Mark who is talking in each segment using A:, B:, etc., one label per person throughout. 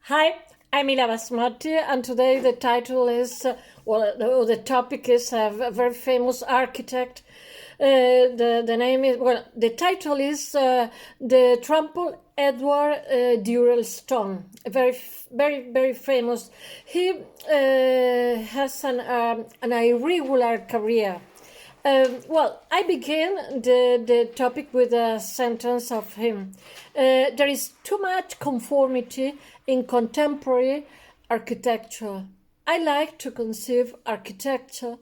A: Hi, I'm ilabasmati, and today the title is, the topic is a very famous architect. The name is, the title is the Trample Edward Durell Stone. Very famous. He has an irregular career. I begin the topic with a sentence of him. There is too much conformity in contemporary architecture. I like to conceive architecture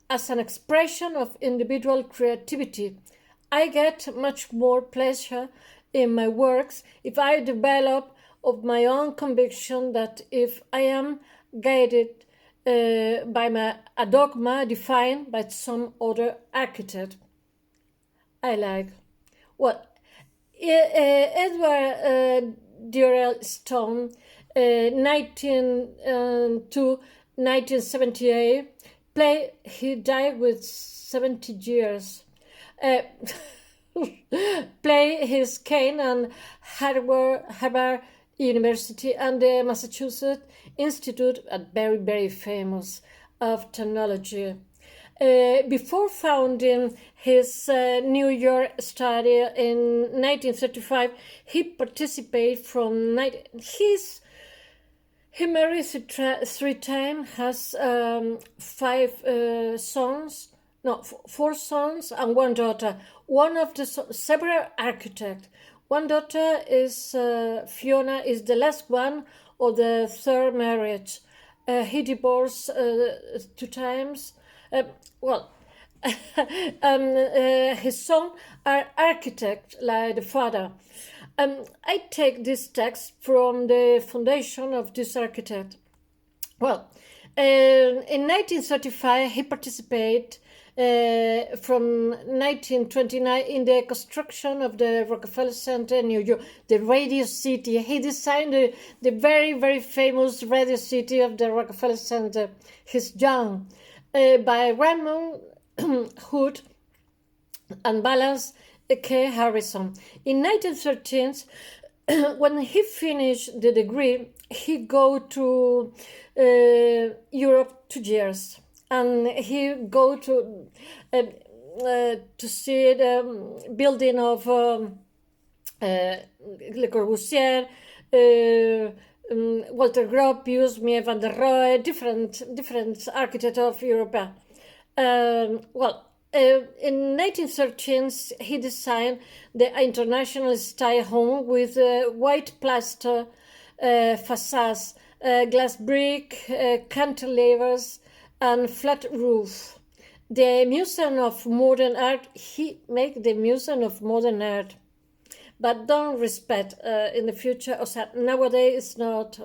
A: as an expression of individual creativity. I get much more pleasure in my works if I develop of my own conviction than if I am guided by a dogma defined by some other architect. I like. Well, Edward Durell Stone, 19 to 1978, he died with 70 years. Play his cane and Harvard University and the Massachusetts Institute, a very famous of technology. Before founding his New York study in 1935, he participated from he married three times, has four sons and one daughter. One of the several architects. One daughter is Fiona, is the last one of the third marriage. He divorced two times. His sons are architects like the father. I take this text from the foundation of this architect. In 1935, he participated from 1929 in the construction of the Rockefeller Center in New York, the Radio City. He designed the very famous Radio City of the Rockefeller Center. He's young, by Raymond Hood and Balance K. Harrison. In 1913, when he finished the degree, he go to Europe 2 years. And he go to see the building of Le Corbusier, Walter Gropius, Mies van der Rohe, different architects of Europe. In 1913, he designed the international style home with white plaster facades, glass brick, cantilevers, and flat roof. The Museum of Modern Art, he make the Museum of Modern Art, but don't respect in the future. Nowadays it's not,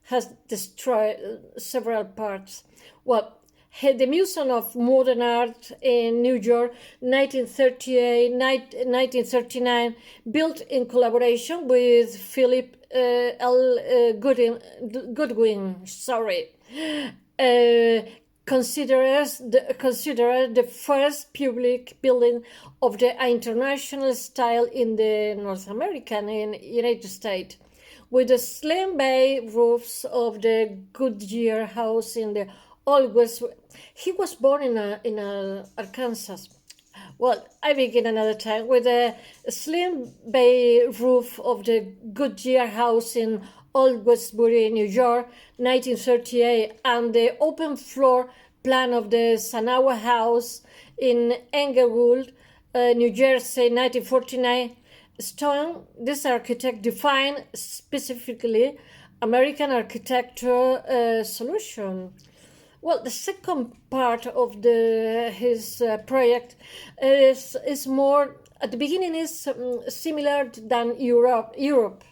A: has destroyed several parts. The Museum of Modern Art in New York, 1938, 1939, built in collaboration with Philip L. Goodwin. Considered the first public building of the international style in the North American in United States, with the slim bay roofs of the Goodyear House in the Old West. He was born in Arkansas. I begin another time with a slim bay roof of the Goodyear House in Old Westbury, New York, 1938, and the open floor plan of the Sanawa House in Englewood, New Jersey, 1949. Stone, this architect, defined specifically American architecture solution. The second part of his project is more, at the beginning, is similar than Europe.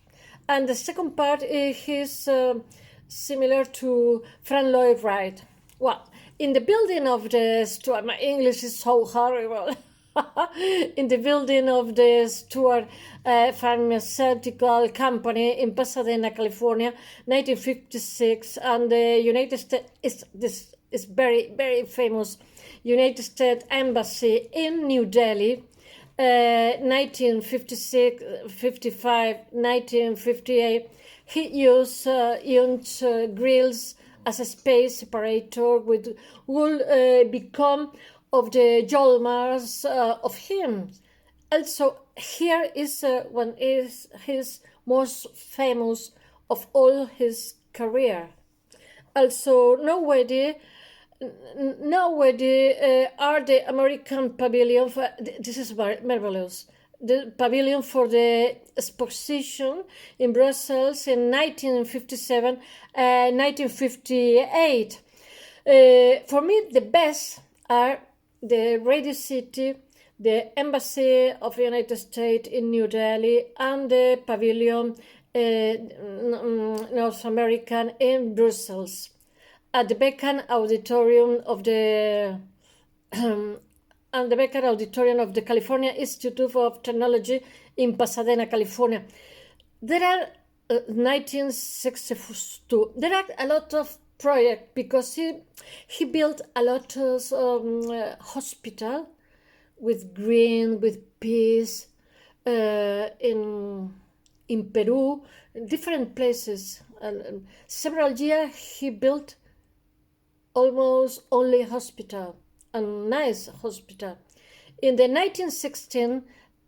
A: And the second part is similar to Frank Lloyd Wright. In the building of the Stuart, my English is so horrible. In the building of the Stuart Pharmaceutical Company in Pasadena, California, 1956, and the United States, this is very famous United States Embassy in New Delhi, 1956, 55, 1958, He used huge grills as a space separator, which will become of the hallmarks of him. Also, here is one is his most famous of all his career. Also, nowadays are the American pavilion. This is marvelous. The pavilion for the exposition in Brussels in 1957 and 1958. For me, the best are the Radio City, the Embassy of the United States in New Delhi, and the Pavilion North American in Brussels. At the Beacon Auditorium of the and the Becker Auditorium of the California Institute of Technology in Pasadena, California. There are 1962. There are a lot of projects because he built a lot of hospital with green, with peace in Peru, different places. And several years he built almost only hospital, a nice hospital. In the 1916,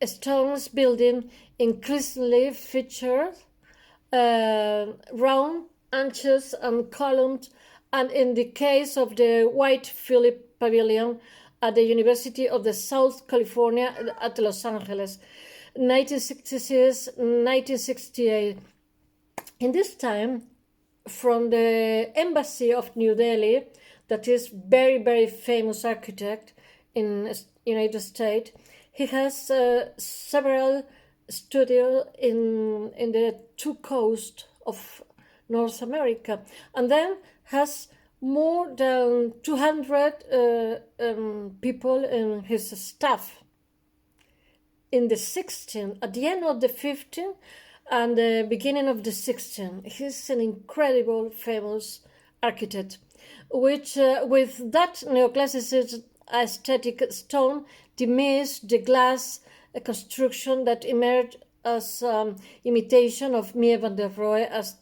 A: Stone's building increasingly featured round arches and columns, and in the case of the White Phillip Pavilion at the University of the South California at Los Angeles, 1966-1968. In this time, from the Embassy of New Delhi, that is very, very famous architect in United States, he has several studios in the two coasts of North America, and then has more than 200 people in his staff. In the 16th, at the end of the 15th and the beginning of the 16th, he's an incredible famous architect, which with that neoclassicism aesthetic Stone dismissed the glass construction that emerged as imitation of Mies van der Rohe as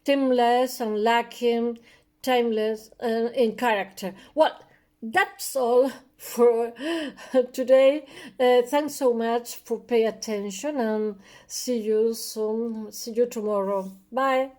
A: timeless and lacking timeless in character. Well, that's all for today. Thanks so much for paying attention, and see you soon. See you tomorrow. Bye.